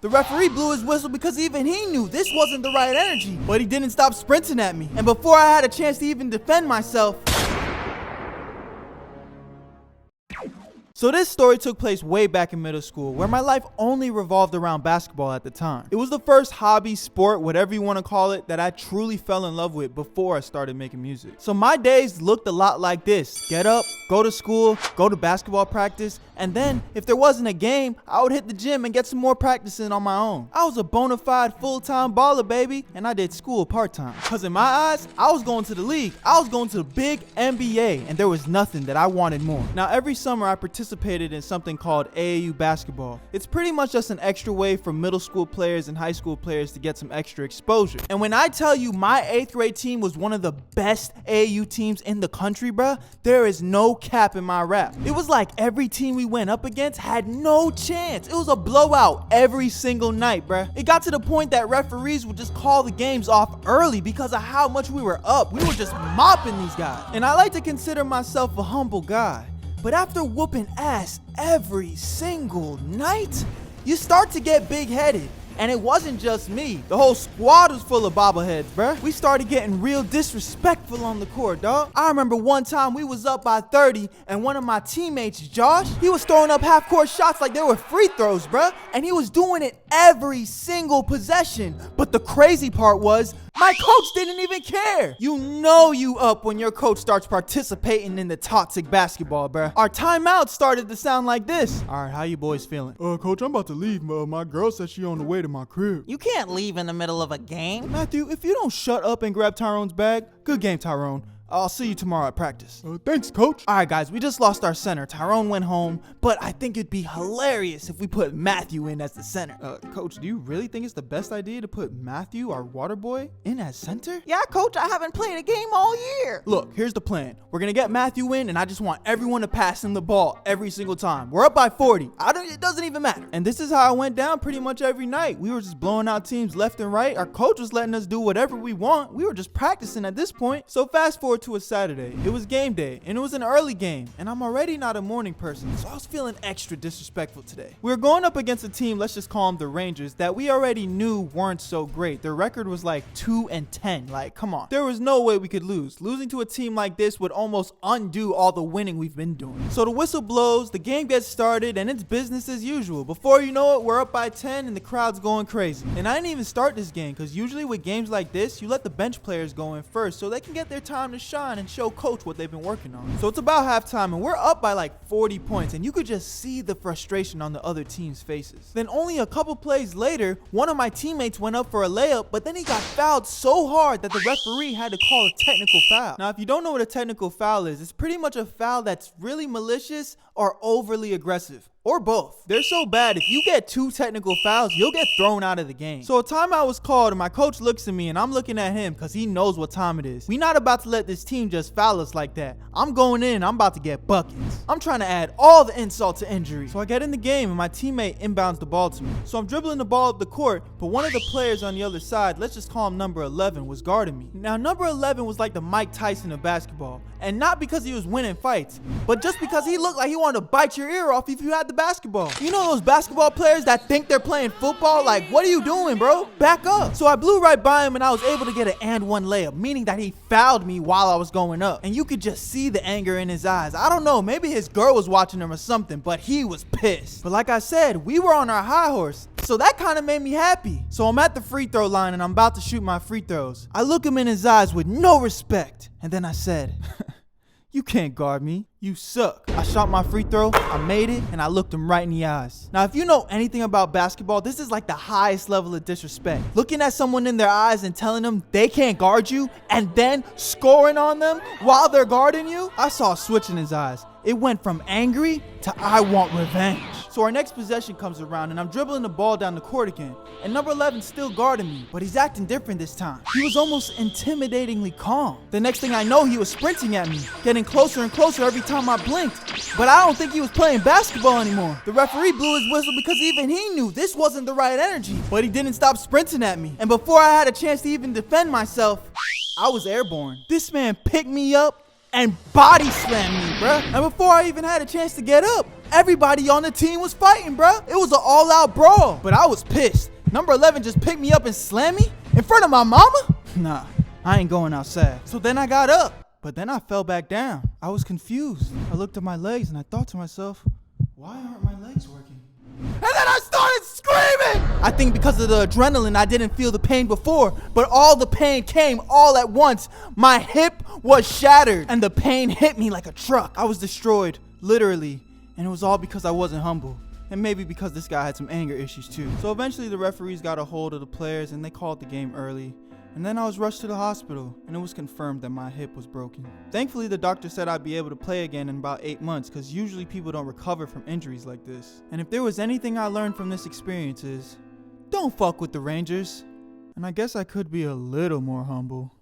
The referee blew his whistle because even he knew this wasn't the right energy, but he didn't stop sprinting at me. And before I had a chance to even defend myself, so this story took place way back in middle school, where my life only revolved around basketball at the time. It was the first hobby, sport, whatever you want to call it, that I truly fell in love with before I started making music. So my days looked a lot like this. Get up, go to school, go to basketball practice, and then if there wasn't a game, I would hit the gym and get some more practice in on my own. I was a bona fide full-time baller, baby, and I did school part-time. Cause in my eyes, I was going to the league. I was going to the big NBA, and there was nothing that I wanted more. Now every summer I participated in something called AAU basketball. It's pretty much just an extra way for middle school players and high school players to get some extra exposure. And when I tell you my 8th grade team was one of the best AAU teams in the country, bruh, there is no cap in my rap. It was like every team we went up against had no chance. It was a blowout every single night, bruh. It got to the point that referees would just call the games off early because of how much we were up. We were just mopping these guys. And I like to consider myself a humble guy. But after whooping ass every single night, you start to get big-headed. And it wasn't just me. The whole squad was full of bobbleheads, bruh. We started getting real disrespectful on the court, dog. I remember one time we was up by 30, and one of my teammates, Josh, he was throwing up half-court shots like they were free throws, bruh. And he was doing it every single possession. But the crazy part was, my coach didn't even care. You know you up when your coach starts participating in the toxic basketball, bruh. Our timeout started to sound like this. All right, how you boys feeling? Coach, I'm about to leave. My girl said she on the way to my crib. You can't leave in the middle of a game. Matthew, if you don't shut up and grab Tyrone's bag, good game, Tyrone. I'll see you tomorrow at practice. Thanks, coach. All right, guys, we just lost our center. Tyrone went home, but I think it'd be hilarious if we put Matthew in as the center. Coach, do you really think it's the best idea to put Matthew, our water boy, in as center? Yeah, coach, I haven't played a game all year. Look, here's the plan. We're going to get Matthew in, and I just want everyone to pass him the ball every single time. We're up by 40. It doesn't even matter. And this is how it went down pretty much every night. We were just blowing out teams left and right. Our coach was letting us do whatever we want. We were just practicing at this point. So fast forward to a Saturday. It was game day, and it was an early game, and I'm already not a morning person, so I was feeling extra disrespectful today. We were going up against a team, let's just call them the Rangers, that we already knew weren't so great. Their record was like 2-10. Like, come on. There was no way we could lose. Losing to a team like this would almost undo all the winning we've been doing. So the whistle blows, the game gets started, and it's business as usual. Before you know it, we're up by 10, and the crowd's going crazy. And I didn't even start this game, because usually with games like this, you let the bench players go in first so they can get their time to shine and show coach what they've been working on. So it's about halftime, and we're up by like 40 points, and you could just see the frustration on the other team's faces. Then only a couple plays later, one of my teammates went up for a layup, but then he got fouled so hard that the referee had to call a technical foul. Now, if you don't know what a technical foul is, it's pretty much a foul that's really malicious or overly aggressive. Or both. They're so bad, if you get 2 technical fouls, you'll get thrown out of the game. So a timeout was called, and my coach looks at me, and I'm looking at him because he knows what time it is. We're not about to let this team just foul us like that. I'm going in, and I'm about to get buckets. I'm trying to add all the insult to injury. So I get in the game, and my teammate inbounds the ball to me. So I'm dribbling the ball up the court, but one of the players on the other side, let's just call him number 11, was guarding me. Now, number 11 was like the Mike Tyson of basketball. And not because he was winning fights, but just because he looked like he wanted to bite your ear off if you had the basketball. You know those basketball players that think they're playing football? Like, what are you doing, bro? Back up. So I blew right by him, and I was able to get an and one layup, meaning that he fouled me while I was going up. And you could just see the anger in his eyes. I don't know, maybe his girl was watching him or something, but he was pissed. But like I said, we were on our high horse, so that kind of made me happy. So I'm at the free throw line, and I'm about to shoot my free throws. I look him in his eyes with no respect, and then I said, "You can't guard me. You suck." I shot my free throw, I made it, and I looked him right in the eyes. Now, if you know anything about basketball, this is like the highest level of disrespect. Looking at someone in their eyes and telling them they can't guard you, and then scoring on them while they're guarding you. I saw a switch in his eyes. It went from angry to I want revenge. So our next possession comes around, and I'm dribbling the ball down the court again. And number 11's still guarding me, but he's acting different this time. He was almost intimidatingly calm. The next thing I know, he was sprinting at me, getting closer and closer every time I blinked. But I don't think he was playing basketball anymore. The referee blew his whistle because even he knew this wasn't the right energy. But he didn't stop sprinting at me. And before I had a chance to even defend myself, I was airborne. This man picked me up, and body slammed me, bruh. And before I even had a chance to get up, everybody on the team was fighting, bruh. It was an all-out brawl, but I was pissed. Number 11 just picked me up and slammed me in front of my mama? Nah, I ain't going outside. So then I got up, but then I fell back down. I was confused. I looked at my legs and I thought to myself, why aren't my legs working? And then I started screaming! I think because of the adrenaline, I didn't feel the pain before, but all the pain came all at once. My hip was shattered, and the pain hit me like a truck. I was destroyed, literally, and it was all because I wasn't humble. And maybe because this guy had some anger issues too. So eventually the referees got a hold of the players and they called the game early. And then I was rushed to the hospital, and it was confirmed that my hip was broken. Thankfully, the doctor said I'd be able to play again in about 8 months, because usually people don't recover from injuries like this. And if there was anything I learned from this experience is, don't fuck with the Rangers. And I guess I could be a little more humble.